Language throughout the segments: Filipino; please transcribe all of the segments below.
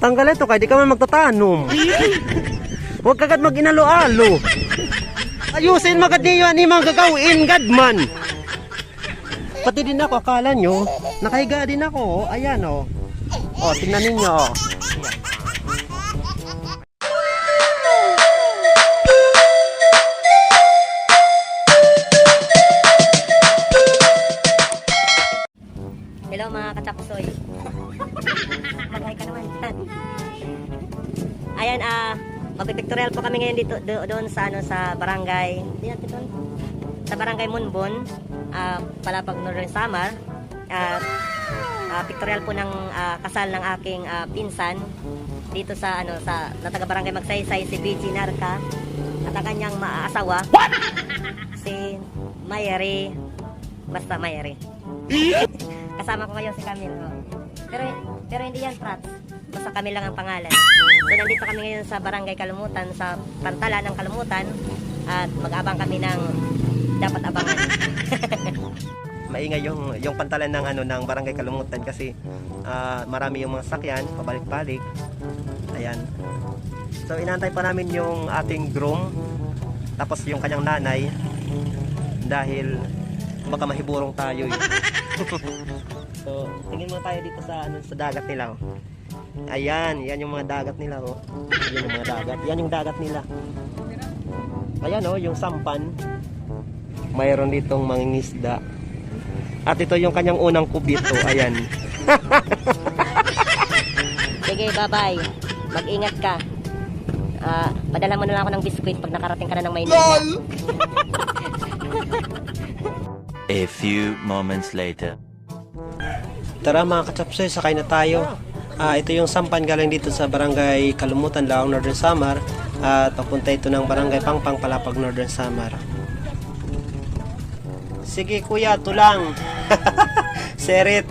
Tanggal ito kay di ka man magtatanom. Huwag kagad mag-inalo-alo. Ayusin magad niyo yan mga gagawin, gadman. Pati din ako, akala nyo, nakahiga din ako. Ayan o. O, tingnan ninyo o. Hello mga katapsoy. Maghay ka naman. Ayan, magpipictorial po kami ngayon dito doon sa sa barangay. Sa barangay Munbon, Palapag Northern Samar. Pictorial po ng kasal ng aking pinsan dito sa sa taga barangay Magsaysay, si BG Narca at ang kanyang maasawa si Mayeri. Basta Mayeri. Kasama ko ngayon si Camille. Pero hindi yan Prats. Basta Camille lang ang pangalan. So nandito kami ngayon sa Barangay Kalumutan, sa Pantalan ng Kalumutan, at mag-abang kami ng dapat abangan. Maingay yung pantalan ng Barangay Kalumutan kasi marami yung mga sakyan pabalik-balik. Ayan. So inantay pa namin yung ating groom tapos yung kanyang nanay dahil baka mahiburong tayo eh. So tingin muna tayo dito sa sa dagat nila oh. Ayan, yan yung mga dagat nila oh. Yan yung mga dagat. Yan yung dagat nila. Ayan oh, yung sampan. Mayroon ditong mangingisda. At ito yung kanyang unang kubito. Ayan. Sige, bye-bye. Mag-ingat ka. Padala mo na lang ako ng biskwit pag nakarating ka na ng Maynila. A few moments later. Tara mga katsapsoy, sakay na tayo. Ito yung sampan galing dito sa Barangay Kalumutan, Laong, Northern Samar. At papunta ito ng Barangay Pangpang, Palapag, Northern Samar. Sige kuya, tulang. Serit.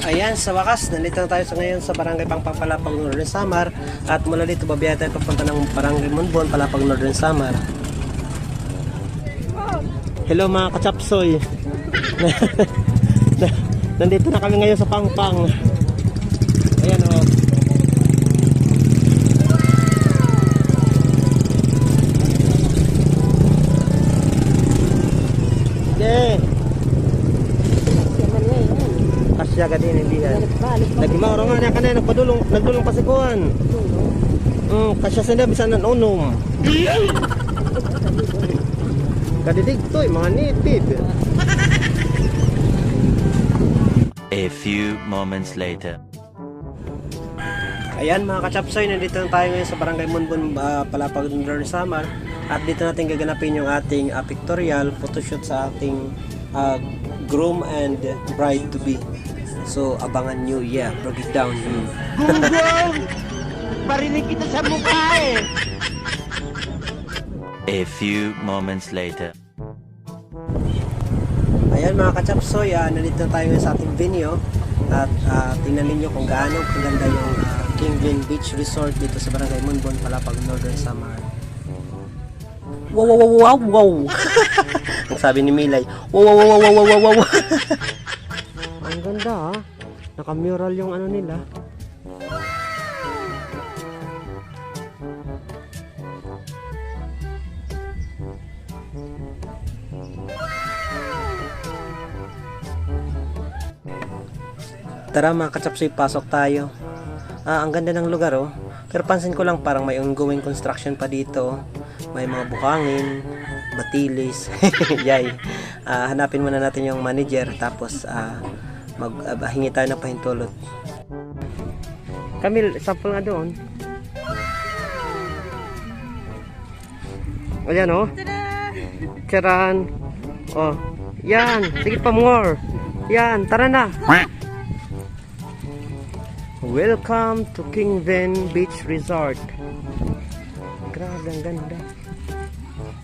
Ayan, sa wakas, nandito na tayo ngayon sa Barangay Pangpang, Palapag, Northern Samar. At mula dito, babiyahe tayo papunta ng Barangay Munbon, Palapag, Northern Samar. Hello mga katsapsoy. Nandito na kami ngayon sa Pangpang. Ayan o. Yeah. Kasya ka din, hindi yan. Nagimawara nga niya kanina, nagdulong pa si Kuhan. Kasya sila, bisa na unom. Kadidig to, mga nitid. A few moments later. Ayan mga katsapsoy, nandito na tayo ngayon sa Barangay Munbon, Palapag, Northern Samar. At dito natin gaganapin yung ating pictorial photoshoot sa ating groom and bride to be. So abangan nyo, yeah, break it down. Gunggong! Barinig kita sa mukha eh! A few moments later. Ayan mga katsapsoy, nandito na tayo ngayon sa ating venue. At tingnan ninyo kung gaano kaganda yung Kingvin Beach Resort dito sa Barangay Munbon, Palapag, Northern Samar. Wow, wow, wow, wow, wow. Ang sabi ni Milay, wow, wow, wow, wow, wow, wow, wow. Ang ganda naka-mural yung nila. Tara mga katsapsoy, pasok tayo. Ang ganda ng lugar oh. Pero pansin ko lang parang may ongoing construction pa dito. May mga bukangin, batilis. Yay. Hanapin muna natin yung manager tapos hingi tayo ng pahintulot. Camille, sample nga doon. Ayan oh. Charan. Oh. Yan. Sige pa more. Yan. Tara na. Welcome to Kingvin Beach Resort. Grabe ang ganda.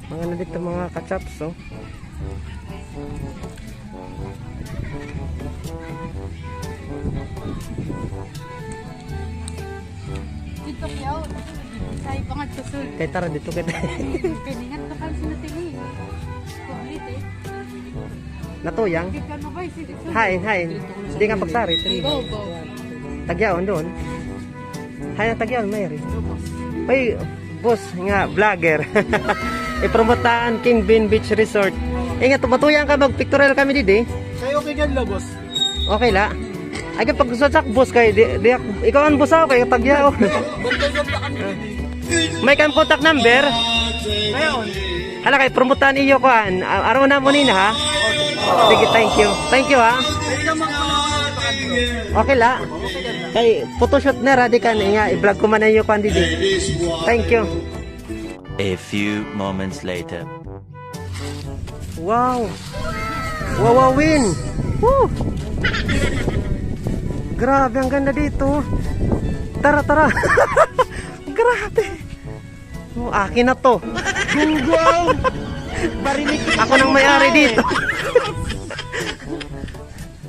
Mga Ano dito mga kachaps, oh. Dito kaya, say pangat susul. Kaya tara dito kita. Kaningat ka pa sinatili. Kulit eh. Natuyang. Kita mo ba si Hain, hain. Hindi nga pagsari. Go, go. Tagyaon doon. Hain, tagyaon, Mary. Ay, boss, nga, vlogger. Ipromotaan King Bean Beach Resort. Ingat, matuyang ka, mag-pictorial kami didi. Kayo okay dyan, boss? Okay la. Ay, kapag gusto sak, boss, kay, ikaw ang boss ako, kayo tagyaon. May kang contact number? Ngayon. Hala, kay promotaan iyo ko, araw na mo nina, ha? Sige, thank you. Thank you, ha? Okay la. Kay, photoshoot na, radikan, nga, i-vlog ko man na iyo ko, didi. Thank you. A few moments later. Wow! Wawawin! Woo! Grabe, ang ganda dito. Tara, tara. Grabe. Oh, akin na to. Wow! Barinig kita. Ako nang may-ari dito.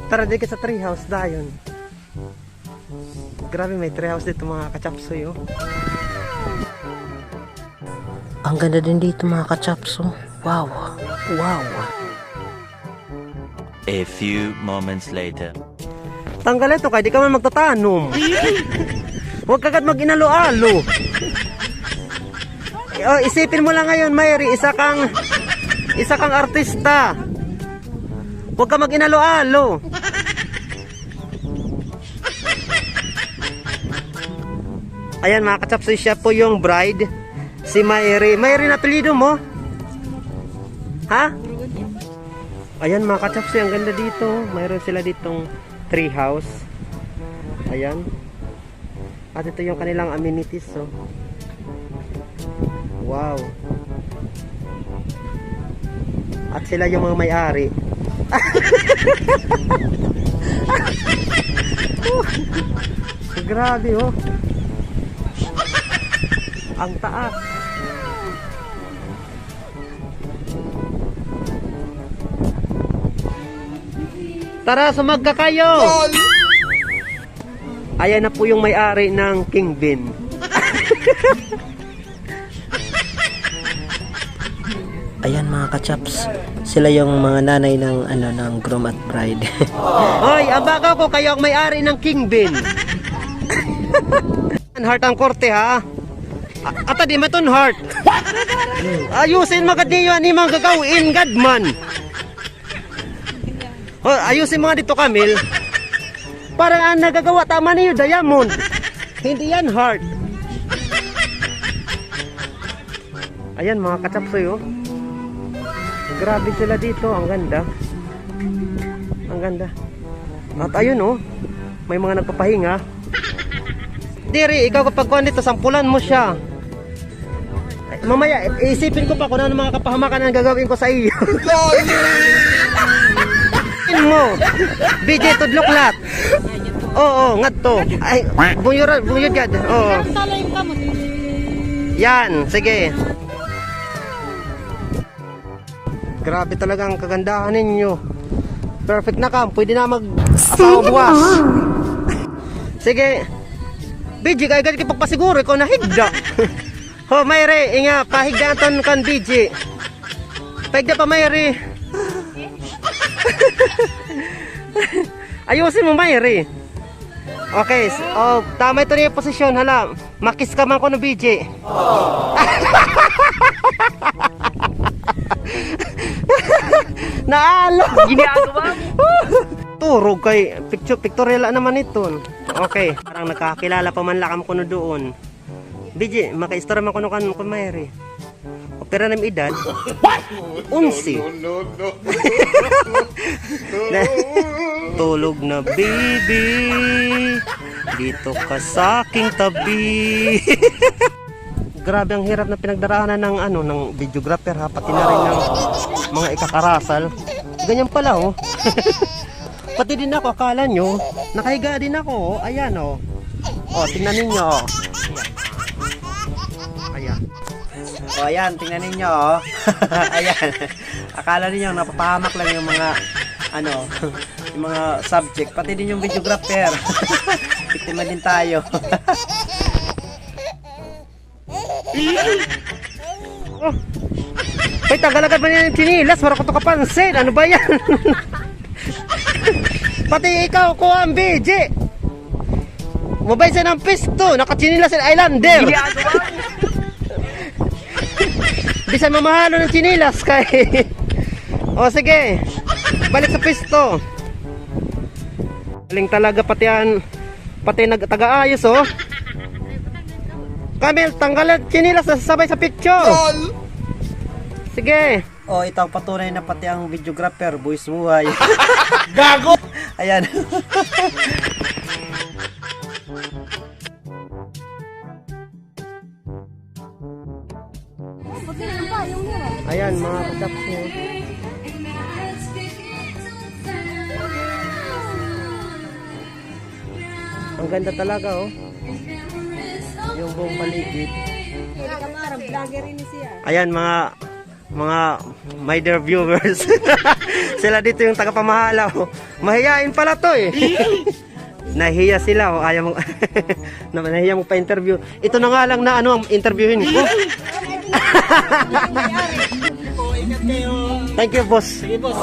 Tara, di sa treehouse dayon. Grabe, may treehouse dito mga kachapsoy, oh. Ang ganda din dito mga kachapso. Wow. Wow. A few moments later. Tanggal ito kaya di ka man magtatanom. Huwag kagad mag-inalo-alo. Oh, isipin mo lang ngayon, Mary, isa kang artista. Huwag ka mag-inalo-alo. Ayan mga kachapsoy, siya po yung bride. Si Mary. Mary na apelyido mo? Ha? Ayan mga kachapsoy, ang ganda dito. Mayroon sila ditong tree house. Ayan. At ito yung kanilang amenities, oh. Wow. At sila yung mga may-ari. Grabe, oh. Ang taas. Tara, sumagka kayo. Ayan na po yung may-ari ng King Bean. Ayan mga kachaps, sila yung mga nanay ng ng groom at bride. Hoy, abagaw ko kayo ang may-ari ng King Bean. Heart ang korte, ha. Ata di maton heart. Ayusin magad niyo ani mga gagawin gadman. Oh, ayusin mga dito Camille. Para ang nagagawa tama niyo diamond. Hindi yan heart. Ayan mga kachapsoy, oh. Grabe sila dito, ang ganda. Ang ganda. At ayun, oh, may mga nagpapahinga. Diri, ikaw kapag kuhan dito, sampulan mo siya. Mamaya, isipin ko pa kung ano mga kapahamakan ang gagawin ko sa iyo. Mo, BJ Tudloklat. Oo, ngadto. Ay, buyod gad. Oo. Yan, sige. Grabe talaga ang kagandahan ninyo. Perfect na kam, pwede na mag-asawa buwas. Sige. BJ, kaya gad kipagpasiguro ikaw na higda. Ho, Mayre, inga, pahigda ton kan BJ. Pahigda pa, Mayre. Ayusin mo, Mayre. Okay, oh, tama ito na yung posisyon, hala. Makis ka man ko ng BJ. Naalo. Ginagawa mo. Turog kay pictorial naman ito. Okay, parang nakakilala pa man lakam ko no doon. BJ, maka-istorya man ko no kan Mayre. Opera ng edad 11. Tulog na baby, dito ka sa aking tabi. Grabe ang hirap na pinagdaraanan ng ng videographer, ha, pati na rin ng mga ikakarasal. Ganyan pala, oh. Pati din ako, akala nyo nakahiga din ako, oh. Ayan, oh. Oh, tingnan ninyo, oh. Ayan. O ayan, tingnan ninyo oh. Ayan. Akala ninyo napapahamak lang yung mga ano, yung mga subject, pati din yung videographer. Biktima din tayo. Oh. Ay, tagal-agad ba niya yung chinilas? Wala ko ito kapansin. Ano ba yan? Pati ikaw, kuha ang BJ. Mabay siya ng pisto. Nakachinilas yung Islander. Bisa mamahalo ng chinilas kay... O sige. Balik sa pisto. Galing talaga pati yan. Pati nagtaga-ayos oh. Kamil, tanggalan chinilas na sabay sa picture. Sige. Oh, ito ang patunay na pati ang videographer, buwis buhay. Gago! Ayan. Ayan mga kachaps niyo. Ang ganda talaga oh. Yung buong paligid. Ayan mga my dear viewers. Sila dito yung tagapamahala oh. Mahiyain pala to eh. Nahiya sila oh. Ayaw mo nahiya mo pa interview. Ito na nga lang na ano ang interviewin ko. Thank you boss. Sige boss.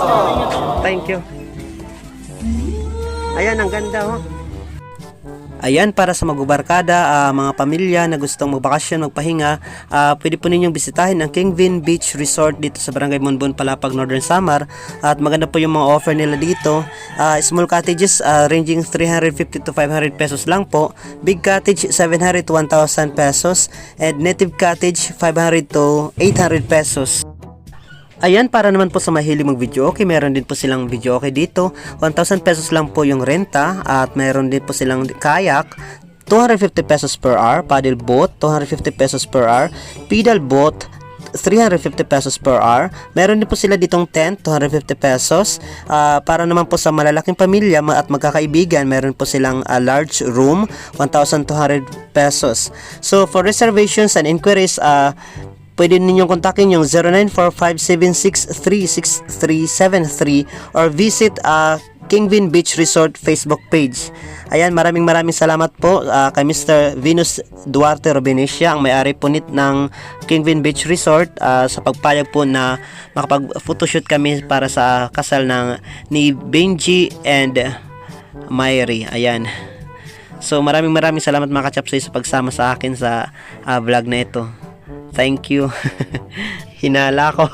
Thank you. Ayan ang ganda oh. Ayan, para sa magbabarkada, mga pamilya na gustong magbakasyon, magpahinga, pwede po ninyong bisitahin ang Kingvin Beach Resort dito sa Barangay Monbon, Palapag, Northern Samar. At maganda po yung mga offer nila dito. Small cottages ranging 350 to 500 pesos lang po. Big cottage 700 to 1,000 pesos. And native cottage 500 to 800 pesos. Ayan, para naman po sa mahilig mag-video okay, meron din po silang video okay dito. 1,000 pesos lang po yung renta at meron din po silang kayak. 250 pesos per hour, paddle boat 250 pesos per hour, pedal boat 350 pesos per hour. Meron din po sila ditong tent 250 pesos. Para naman po sa malalaking pamilya at magkakaibigan, meron po silang large room 1,200 pesos. So for reservations and inquiries, pwede ninyong kontakin yung 094576366373 or visit Kingvin Beach Resort Facebook page. Ayan, maraming salamat po kay Mr. Venus Duarte Robinesia, ang may-ari po ng Kingvin Beach Resort, sa pagpayag po na makapag-photoshoot kami para sa kasal ni Benji and Mayri. Ayan. So maraming salamat mga kachapsoy sa pagsama sa akin sa vlog na ito. Thank you. Hinala ko.